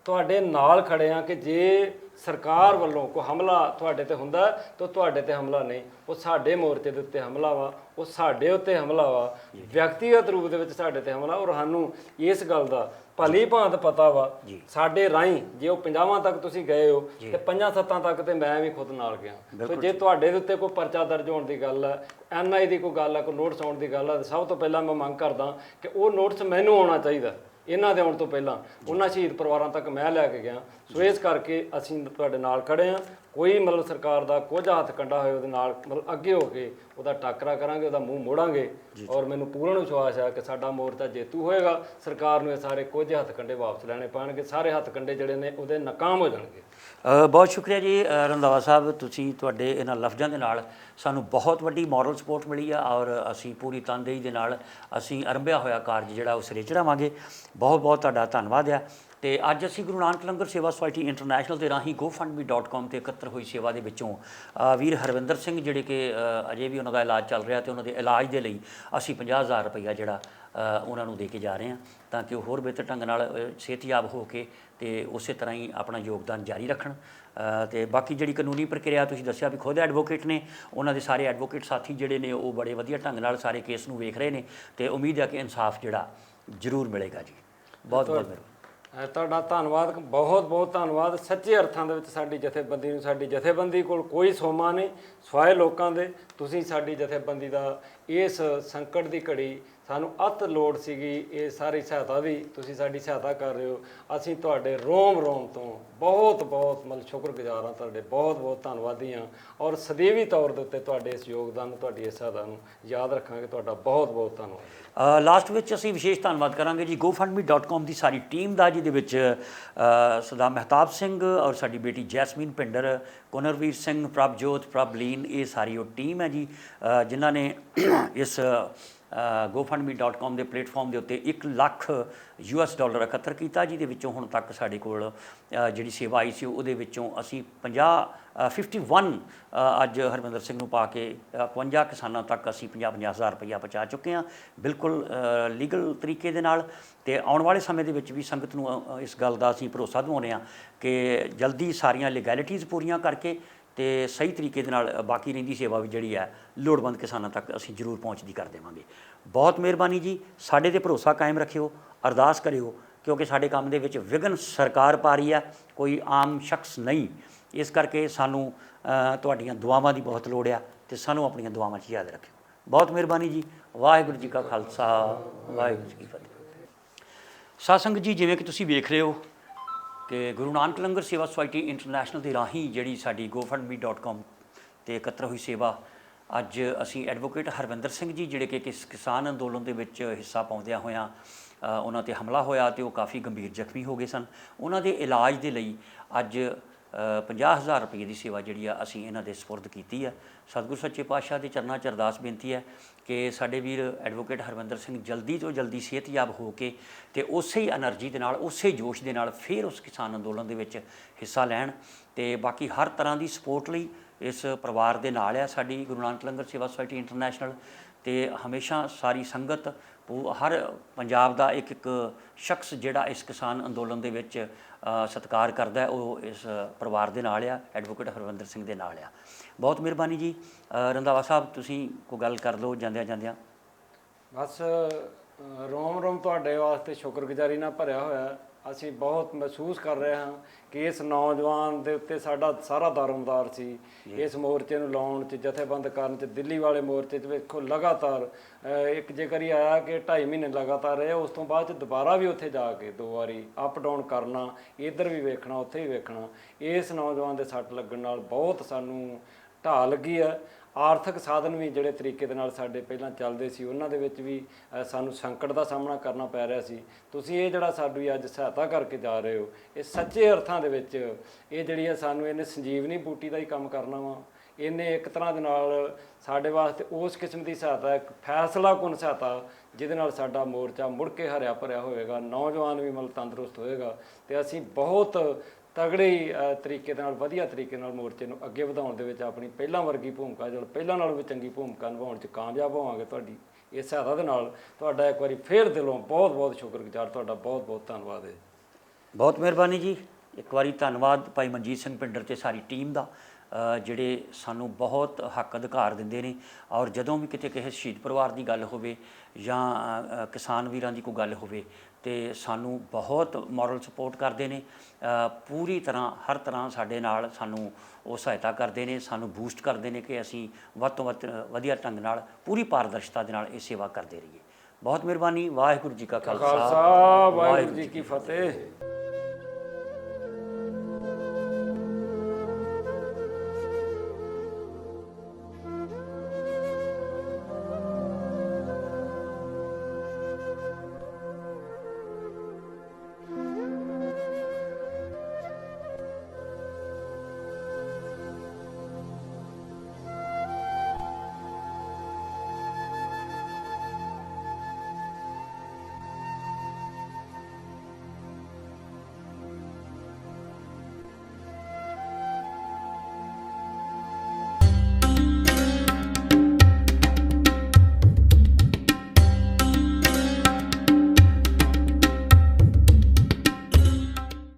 B: ਤੁਹਾਡੇ ਨਾਲ ਖੜੇ ਹਾਂ ਕਿ ਜੇ ਸਰਕਾਰ ਵੱਲੋਂ ਕੋਈ ਹਮਲਾ ਤੁਹਾਡੇ ਤੇ ਹੁੰਦਾ ਤਾਂ ਤੁਹਾਡੇ ਤੇ ਹਮਲਾ ਨਹੀਂ, ਉਹ ਸਾਡੇ ਮੋਰਚੇ ਦੇ ਉੱਤੇ ਹਮਲਾ ਵਾ, ਉਹ ਸਾਡੇ ਉੱਤੇ ਹਮਲਾ ਵਾ, ਵਿਅਕਤੀਗਤ ਰੂਪ ਦੇ ਵਿੱਚ ਸਾਡੇ ਤੇ ਹਮਲਾ। ਔਰ ਸਾਨੂੰ ਇਸ ਗੱਲ ਦਾ ਭਲੀ ਭਾਂਤ ਪਤਾ ਵਾ, ਸਾਡੇ ਰਾਹੀਂ ਜੇ ਉਹ 50 ਤੱਕ ਤੁਸੀਂ ਗਏ ਹੋ ਤੇ 5-7 ਤੱਕ ਤੇ ਮੈਂ ਵੀ ਖੁਦ ਨਾਲ ਗਿਆ। ਤੇ ਜੇ ਤੁਹਾਡੇ ਦੇ ਉੱਤੇ ਕੋਈ ਪਰਚਾ ਦਰਜ ਹੋਣ ਦੀ ਗੱਲ ਹੈ, NIA ਦੀ ਕੋਈ ਗੱਲ ਹੈ, ਕੋਈ ਨੋਟਿਸ ਆਉਣ ਦੀ ਗੱਲ ਹੈ, ਸਭ ਤੋਂ ਪਹਿਲਾਂ ਮੈਂ ਮੰਗ ਕਰਦਾ ਕਿ ਉਹ ਨੋਟਿਸ ਮੈਨੂੰ ਆਉਣਾ ਚਾਹੀਦਾ। ਇਹਨਾਂ ਦੇ ਆਉਣ ਤੋਂ ਪਹਿਲਾਂ ਉਹਨਾਂ ਸ਼ਹੀਦ ਪਰਿਵਾਰਾਂ ਤੱਕ ਮੈਂ ਲੈ ਕੇ ਗਿਆ। ਸੋ ਇਸ ਕਰਕੇ ਅਸੀਂ ਤੁਹਾਡੇ ਨਾਲ ਖੜੇ ਹਾਂ। ਕੋਈ ਮਤਲਬ ਸਰਕਾਰ ਦਾ ਕੁਝ ਹੱਥ ਕੰਡਾ ਹੋਏ ਉਹਦੇ ਨਾਲ ਮਤਲਬ ਅੱਗੇ ਹੋ ਕੇ ਉਹਦਾ ਟਾਕਰਾ ਕਰਾਂਗੇ, ਉਹਦਾ ਮੂੰਹ ਮੋੜਾਂਗੇ। ਔਰ ਮੈਨੂੰ ਪੂਰਨ ਵਿਸ਼ਵਾਸ ਹੈ ਕਿ ਸਾਡਾ ਮੋਰਚਾ ਜੇਤੂ ਹੋਏਗਾ। ਸਰਕਾਰ ਨੂੰ ਇਹ ਸਾਰੇ ਕੁਝ ਹੱਥ ਕੰਡੇ ਵਾਪਸ ਲੈਣੇ ਪੈਣਗੇ, ਸਾਰੇ ਹੱਥ ਕੰਡੇ ਜਿਹੜੇ ਨੇ ਉਹਦੇ ਨਾਕਾਮ ਹੋ ਜਾਣਗੇ।
A: ਬਹੁਤ ਸ਼ੁਕਰੀਆ ਜੀ ਰੰਧਾਵਾ ਸਾਹਿਬ, ਤੁਸੀਂ ਤੁਹਾਡੇ ਇਹਨਾਂ ਲਫ਼ਜ਼ਾਂ ਦੇ ਨਾਲ ਸਾਨੂੰ ਬਹੁਤ ਵੱਡੀ ਮੋਰਲ ਸਪੋਰਟ ਮਿਲੀ ਆ ਔਰ ਅਸੀਂ ਪੂਰੀ ਤਨਦੇਹੀ ਦੇ ਨਾਲ ਅਸੀਂ ਅਰੰਭਿਆ ਹੋਇਆ ਕਾਰਜ ਜਿਹੜਾ ਉਹ ਸਿਰੇ ਚੜਾਵਾਂਗੇ। ਬਹੁਤ ਬਹੁਤ ਤੁਹਾਡਾ ਧੰਨਵਾਦ ਆ। ਤੇ ਅੱਜ ਅਸੀਂ ਗੁਰੂ ਨਾਨਕ ਲੰਗਰ ਸੇਵਾ ਸੁਸਾਇਟੀ ਇੰਟਰਨੈਸ਼ਨਲ ਦੇ ਰਾਹੀਂ gofundme.com ਤੇ ਇਕੱਤਰ ਹੋਈ ਸੇਵਾ ਦੇ ਵਿੱਚੋਂ ਵੀਰ ਹਰਵਿੰਦਰ ਸਿੰਘ ਜਿਹੜੇ ਕਿ ਅਜੇ ਵੀ ਉਹਨਾਂ ਦਾ ਇਲਾਜ ਚੱਲ ਰਿਹਾ ਤੇ ਉਹਨਾਂ ਦੇ ਇਲਾਜ ਦੇ ਲਈ ਅਸੀਂ 50,000 ਰੁਪਈਆ ਜਿਹੜਾ ਉਹਨਾਂ ਨੂੰ ਦੇ ਕੇ ਜਾ ਰਹੇ ਹਾਂ ਤਾਂ ਕਿ ਉਹ ਹੋਰ ਬਿਹਤਰ ਢੰਗ ਨਾਲ ਸਿਹਤਯਾਬ ਹੋ ਕੇ ਤੇ ਉਸੇ ਤਰ੍ਹਾਂ ਹੀ ਆਪਣਾ ਯੋਗਦਾਨ ਜਾਰੀ ਰੱਖਣ। ਤੇ ਬਾਕੀ ਜਿਹੜੀ ਕਾਨੂੰਨੀ ਪ੍ਰਕਿਰਿਆ ਤੁਸੀਂ ਦੱਸਿਆ ਵੀ ਖੁਦ ਐਡਵੋਕੇਟ ਨੇ, ਉਹਨਾਂ ਦੇ ਸਾਰੇ ਐਡਵੋਕੇਟ ਸਾਥੀ ਜਿਹੜੇ ਨੇ ਉਹ ਬੜੇ ਵਧੀਆ ਢੰਗ ਨਾਲ ਸਾਰੇ ਕੇਸ ਨੂੰ ਵੇਖ ਰਹੇ ਨੇ ਤੇ ਉਮੀਦ ਹੈ ਕਿ ਇਨਸਾਫ ਜਿਹੜਾ ਜ਼ਰੂਰ ਮਿਲੇਗਾ ਜੀ। ਬਹੁਤ ਬਹੁਤ ਮਿਹਰਬਾਨੀ।
B: ਤੁਹਾਡਾ ਧੰਨਵਾਦ, ਬਹੁਤ ਬਹੁਤ ਧੰਨਵਾਦ। ਸੱਚੇ ਅਰਥਾਂ ਦੇ ਵਿੱਚ ਸਾਡੀ ਜਥੇਬੰਦੀ ਨੂੰ, ਸਾਡੀ ਜਥੇਬੰਦੀ ਕੋਲ ਕੋਈ ਸੋਮਾ ਨਹੀਂ ਸਿਵਾਏ ਲੋਕਾਂ ਦੇ। ਤੁਸੀਂ ਸਾਡੀ ਜਥੇਬੰਦੀ ਦਾ ਇਸ ਸੰਕਟ ਦੀ ਘੜੀ ਸਾਨੂੰ ਅਤ ਲੋੜ ਸੀਗੀ, ਇਹ ਸਾਰੀ ਸਹਾਇਤਾ ਦੀ ਤੁਸੀਂ ਸਾਡੀ ਸਹਾਇਤਾ ਕਰ ਰਹੇ ਹੋ। ਅਸੀਂ ਤੁਹਾਡੇ ਰੋਮ ਰੋਮ ਤੋਂ ਬਹੁਤ ਬਹੁਤ ਮਤਲਬ ਸ਼ੁਕਰਗੁਜ਼ਾਰ ਹਾਂ, ਤੁਹਾਡੇ ਬਹੁਤ ਬਹੁਤ ਧੰਨਵਾਦੀ ਹਾਂ। ਔਰ ਸਦੀਵੀ ਤੌਰ ਦੇ ਉੱਤੇ ਤੁਹਾਡੇ ਇਸ ਯੋਗਦਾਨ ਨੂੰ, ਤੁਹਾਡੀ ਇਸ ਸਹਾਇਤਾ ਨੂੰ ਯਾਦ ਰੱਖਾਂਗੇ। ਤੁਹਾਡਾ ਬਹੁਤ ਬਹੁਤ ਧੰਨਵਾਦ।
A: ਲਾਸਟ ਵਿੱਚ ਅਸੀਂ ਵਿਸ਼ੇਸ਼ ਧੰਨਵਾਦ ਕਰਾਂਗੇ ਜੀ gofundme.com ਦੀ ਸਾਰੀ ਟੀਮ ਦਾ, ਜਿਹਦੇ ਵਿੱਚ ਸਰਦਾਰ ਮਹਿਤਾਬ ਸਿੰਘ ਔਰ ਸਾਡੀ ਬੇਟੀ ਜੈਸਮੀਨ ਭਿੰਡਰ, ਕੁਨਰਵੀਰ ਸਿੰਘ, ਪ੍ਰਭਜੋਤ, ਪ੍ਰਭਲੀਨ, ਇਹ ਸਾਰੀ ਉਹ ਟੀਮ ਹੈ ਜੀ ਜਿਨ੍ਹਾਂ ਨੇ ਇਸ gofundme.com ਦੇ ਪਲੇਟਫਾਰਮ ਦੇ ਉੱਤੇ $1,00,000 ਇਕੱਤਰ ਕੀਤਾ, ਜਿਹਦੇ ਵਿੱਚੋਂ ਹੁਣ ਤੱਕ ਸਾਡੇ ਕੋਲ ਜਿਹੜੀ ਸੇਵਾ ਆਈ ਸੀ ਉਹਦੇ ਵਿੱਚੋਂ ਅਸੀਂ 51 ਅੱਜ ਹਰਵਿੰਦਰ ਸਿੰਘ ਨੂੰ ਪਾ ਕੇ 52 ਕਿਸਾਨਾਂ ਤੱਕ ਅਸੀਂ 50-50 ਹਜ਼ਾਰ ਰੁਪਈਆ ਪਹੁੰਚਾ ਚੁੱਕੇ ਹਾਂ, ਬਿਲਕੁਲ ਲੀਗਲ ਤਰੀਕੇ ਦੇ ਨਾਲ। ਅਤੇ ਆਉਣ ਵਾਲੇ ਸਮੇਂ ਦੇ ਵਿੱਚ ਵੀ ਸੰਗਤ ਨੂੰ ਇਸ ਗੱਲ ਦਾ ਅਸੀਂ ਭਰੋਸਾ ਦਿਵਾਉਂਦੇ ਹਾਂ ਕਿ ਜਲਦੀ ਸਾਰੀਆਂ ਲੀਗੈਲਿਟੀਜ਼ ਪੂਰੀਆਂ ਕਰਕੇ ਅਤੇ ਸਹੀ ਤਰੀਕੇ ਦੇ ਨਾਲ ਬਾਕੀ ਰਹਿੰਦੀ ਸੇਵਾ ਵੀ ਜਿਹੜੀ ਹੈ ਲੋੜਵੰਦ ਕਿਸਾਨਾਂ ਤੱਕ ਅਸੀਂ ਜ਼ਰੂਰ ਪਹੁੰਚਦੀ ਕਰ ਦੇਵਾਂਗੇ। ਬਹੁਤ ਮਿਹਰਬਾਨੀ ਜੀ, ਸਾਡੇ 'ਤੇ ਭਰੋਸਾ ਕਾਇਮ ਰੱਖਿਓ, ਅਰਦਾਸ ਕਰਿਓ, ਕਿਉਂਕਿ ਸਾਡੇ ਕੰਮ ਦੇ ਵਿੱਚ ਵਿਘਨ ਸਰਕਾਰ ਪਾ ਰਹੀ ਹੈ, ਕੋਈ ਆਮ ਸ਼ਖਸ ਨਹੀਂ। ਇਸ ਕਰਕੇ ਸਾਨੂੰ ਤੁਹਾਡੀਆਂ ਦੁਆਵਾਂ ਦੀ ਬਹੁਤ ਲੋੜ ਆ, ਅਤੇ ਸਾਨੂੰ ਆਪਣੀਆਂ ਦੁਆਵਾਂ 'ਚ ਯਾਦ ਰੱਖਿਓ। ਬਹੁਤ ਮਿਹਰਬਾਨੀ ਜੀ। ਵਾਹਿਗੁਰੂ ਜੀ ਕਾ ਖਾਲਸਾ, ਵਾਹਿਗੁਰੂ ਜੀ ਕੀ ਫਤਿਹ। ਸਾਧ ਸੰਗਤ ਜੀ, ਜਿਵੇਂ ਕਿ ਤੁਸੀਂ ਵੇਖ ਰਹੇ ਹੋ ਕਿ ਗੁਰੂ ਨਾਨਕ ਲੰਗਰ ਸੇਵਾ ਸੁਸਾਇਟੀ ਇੰਟਰਨੈਸ਼ਨਲ ਦੇ ਰਾਹੀਂ ਜਿਹੜੀ ਸਾਡੀ gofundme.com 'ਤੇ ਇਕੱਤਰ ਹੋਈ ਸੇਵਾ, ਅੱਜ ਅਸੀਂ ਐਡਵੋਕੇਟ ਹਰਵਿੰਦਰ ਸਿੰਘ ਜੀ, ਜਿਹੜੇ ਕਿ ਕਿਸਾਨ ਅੰਦੋਲਨ ਦੇ ਵਿੱਚ ਹਿੱਸਾ ਪਾਉਂਦਿਆਂ ਹੋਇਆਂ ਉਹਨਾਂ 'ਤੇ ਹਮਲਾ ਹੋਇਆ ਅਤੇ ਉਹ ਕਾਫੀ ਗੰਭੀਰ ਜ਼ਖਮੀ ਹੋ ਗਏ ਸਨ, ਉਹਨਾਂ ਦੇ ਇਲਾਜ ਦੇ ਲਈ ਅੱਜ 50,000 ਰੁਪਏ ਦੀ ਸੇਵਾ ਜਿਹੜੀ ਆ ਅਸੀਂ ਇਹਨਾਂ ਦੇ ਸਪੁਰਦ ਕੀਤੀ ਹੈ। ਸਤਿਗੁਰੂ ਸੱਚੇ ਪਾਤਸ਼ਾਹ ਦੇ ਚਰਨਾਂ 'ਚ ਅਰਦਾਸ ਬੇਨਤੀ ਹੈ ਕਿ ਸਾਡੇ ਵੀਰ ਐਡਵੋਕੇਟ ਹਰਵਿੰਦਰ ਸਿੰਘ ਜਲਦੀ ਤੋਂ ਜਲਦੀ ਸਿਹਤਯਾਬ ਹੋ ਕੇ ਅਤੇ ਉਸੇ ਹੀ ਐਨਰਜੀ ਦੇ ਨਾਲ, ਉਸੇ ਜੋਸ਼ ਦੇ ਨਾਲ ਫਿਰ ਉਸ ਕਿਸਾਨ ਅੰਦੋਲਨ ਦੇ ਵਿੱਚ ਹਿੱਸਾ ਲੈਣ। ਅਤੇ ਬਾਕੀ ਹਰ ਤਰ੍ਹਾਂ ਦੀ ਸਪੋਰਟ ਲਈ ਇਸ ਪਰਿਵਾਰ ਦੇ ਨਾਲ ਆ ਸਾਡੀ ਗੁਰੂ ਨਾਨਕ ਲੰਗਰ ਸੇਵਾ ਸੁਸਾਇਟੀ ਇੰਟਰਨੈਸ਼ਨਲ। ਅਤੇ ਹਮੇਸ਼ਾ ਸਾਰੀ ਸੰਗਤ, ਹਰ ਪੰਜਾਬ ਦਾ ਇੱਕ ਇੱਕ ਸ਼ਖਸ ਜਿਹੜਾ ਇਸ ਕਿਸਾਨ ਅੰਦੋਲਨ ਦੇ ਵਿੱਚ ਸਤਿਕਾਰ ਕਰਦਾ, ਉਹ ਇਸ ਪਰਿਵਾਰ ਦੇ ਨਾਲ ਆ, ਐਡਵੋਕੇਟ ਹਰਵਿੰਦਰ ਸਿੰਘ ਦੇ ਨਾਲ ਆ। ਬਹੁਤ ਮਿਹਰਬਾਨੀ ਜੀ। ਰੰਧਾਵਾ ਸਾਹਿਬ, ਤੁਸੀਂ ਕੋਈ ਗੱਲ ਕਰ ਲਓ ਜਾਂਦਿਆਂ ਜਾਂਦਿਆਂ।
B: ਬਸ ਰੋਮ ਰੋਮ ਤੁਹਾਡੇ ਵਾਸਤੇ ਸ਼ੁਕਰਗੁਜ਼ਾਰੀ ਨਾਲ ਭਰਿਆ ਹੋਇਆ। ਅਸੀਂ ਬਹੁਤ ਮਹਿਸੂਸ ਕਰ ਰਹੇ ਹਾਂ ਕਿ ਇਸ ਨੌਜਵਾਨ ਦੇ ਉੱਤੇ ਸਾਡਾ ਸਾਰਾ ਦਾਰੋਮਦਾਰ ਸੀ। ਇਸ ਮੋਰਚੇ ਨੂੰ ਲਾਉਣ 'ਚ, ਜਥੇਬੰਦ ਕਰਨ 'ਚ, ਦਿੱਲੀ ਵਾਲੇ ਮੋਰਚੇ 'ਚ ਵੇਖੋ ਲਗਾਤਾਰ ਇੱਕ ਜੇਕਰ ਹੀ ਆਇਆ ਕਿ 2.5 ਮਹੀਨੇ ਲਗਾਤਾਰ ਰਹੇ, ਉਸ ਤੋਂ ਬਾਅਦ 'ਚ ਦੁਬਾਰਾ ਵੀ ਉੱਥੇ ਜਾ ਕੇ 2 ਵਾਰੀ ਅਪ ਡਾਊਨ ਕਰਨਾ, ਇੱਧਰ ਵੀ ਵੇਖਣਾ, ਉੱਥੇ ਵੀ ਵੇਖਣਾ। ਇਸ ਨੌਜਵਾਨ ਦੇ ਸੱਟ ਲੱਗਣ ਨਾਲ ਬਹੁਤ ਸਾਨੂੰ ਢਾਹ ਲੱਗੀ ਹੈ। ਆਰਥਿਕ ਸਾਧਨ ਵੀ ਜਿਹੜੇ ਤਰੀਕੇ ਦੇ ਨਾਲ ਸਾਡੇ ਪਹਿਲਾਂ ਚੱਲਦੇ ਸੀ, ਉਹਨਾਂ ਦੇ ਵਿੱਚ ਵੀ ਸਾਨੂੰ ਸੰਕਟ ਦਾ ਸਾਹਮਣਾ ਕਰਨਾ ਪੈ ਰਿਹਾ ਸੀ। ਤੁਸੀਂ ਇਹ ਜਿਹੜਾ ਸਾਡੀ ਅੱਜ ਸਹਾਇਤਾ ਕਰਕੇ ਜਾ ਰਹੇ ਹੋ, ਇਹ ਸੱਚੇ ਅਰਥਾਂ ਦੇ ਵਿੱਚ ਇਹ ਜਿਹੜੀ ਹੈ ਸਾਨੂੰ ਇਹਨੇ ਸੰਜੀਵਨੀ ਬੂਟੀ ਦਾ ਹੀ ਕੰਮ ਕਰਨਾ ਵਾ। ਇਹਨੇ ਇੱਕ ਤਰ੍ਹਾਂ ਦੇ ਨਾਲ ਸਾਡੇ ਵਾਸਤੇ ਉਸ ਕਿਸਮ ਦੀ ਸਹਾਇਤਾ, ਇੱਕ ਫੈਸਲਾਕੁਨ ਸਹਾਇਤਾ, ਜਿਹਦੇ ਨਾਲ ਸਾਡਾ ਮੋਰਚਾ ਮੁੜ ਕੇ ਹਰਿਆ ਭਰਿਆ ਹੋਵੇਗਾ, ਨੌਜਵਾਨ ਵੀ ਮਤਲਬ ਤੰਦਰੁਸਤ ਹੋਏਗਾ, ਅਤੇ ਅਸੀਂ ਬਹੁਤ ਤਗੜੇ ਤਰੀਕੇ ਦੇ ਨਾਲ, ਵਧੀਆ ਤਰੀਕੇ ਨਾਲ ਮੋਰਚੇ ਨੂੰ ਅੱਗੇ ਵਧਾਉਣ ਦੇ ਵਿੱਚ ਆਪਣੀ ਪਹਿਲਾਂ ਵਰਗੀ ਭੂਮਿਕਾ, ਜਦੋਂ ਪਹਿਲਾਂ ਨਾਲੋਂ ਵੀ ਚੰਗੀ ਭੂਮਿਕਾ ਨਿਭਾਉਣ 'ਚ ਕਾਮਯਾਬ ਹੋਵਾਂਗੇ। ਤੁਹਾਡੀ ਇਸ ਸਹਾਇਤਾ ਦੇ ਨਾਲ ਤੁਹਾਡਾ ਇੱਕ ਵਾਰੀ ਫੇਰ ਦਿਲੋਂ ਬਹੁਤ ਬਹੁਤ ਸ਼ੁਕਰਗੁਜ਼ਾਰ। ਤੁਹਾਡਾ ਬਹੁਤ ਬਹੁਤ ਧੰਨਵਾਦ ਹੈ।
A: ਬਹੁਤ ਮਿਹਰਬਾਨੀ ਜੀ। ਇੱਕ ਵਾਰੀ ਧੰਨਵਾਦ ਭਾਈ ਮਨਜੀਤ ਸਿੰਘ ਭਿੰਡਰ ਅਤੇ ਸਾਰੀ ਟੀਮ ਦਾ, ਜਿਹੜੇ ਸਾਨੂੰ ਬਹੁਤ ਹੱਕ ਅਧਿਕਾਰ ਦਿੰਦੇ ਨੇ। ਔਰ ਜਦੋਂ ਵੀ ਕਿਤੇ ਕਿਸੇ ਸ਼ਹੀਦ ਪਰਿਵਾਰ ਦੀ ਗੱਲ ਹੋਵੇ ਜਾਂ ਕਿਸਾਨ ਵੀਰਾਂ ਦੀ ਕੋਈ ਗੱਲ ਹੋਵੇ, ਅਤੇ ਸਾਨੂੰ ਬਹੁਤ ਮੋਰਲ ਸਪੋਰਟ ਕਰਦੇ ਨੇ, ਪੂਰੀ ਤਰ੍ਹਾਂ ਹਰ ਤਰ੍ਹਾਂ ਸਾਡੇ ਨਾਲ ਸਾਨੂੰ ਉਹ ਸਹਾਇਤਾ ਕਰਦੇ ਨੇ, ਸਾਨੂੰ ਬੂਸਟ ਕਰਦੇ ਨੇ ਕਿ ਅਸੀਂ ਵੱਧ ਤੋਂ ਵੱਧ ਵਧੀਆ ਢੰਗ ਨਾਲ, ਪੂਰੀ ਪਾਰਦਰਸ਼ਤਾ ਦੇ ਨਾਲ ਇਹ ਸੇਵਾ ਕਰਦੇ ਰਹੀਏ। ਬਹੁਤ ਮਿਹਰਬਾਨੀ। ਵਾਹਿਗੁਰੂ ਜੀ ਕਾ ਖਾਲਸਾ,
B: ਵਾਹਿਗੁਰੂ ਜੀ ਕੀ ਫਤਿਹ।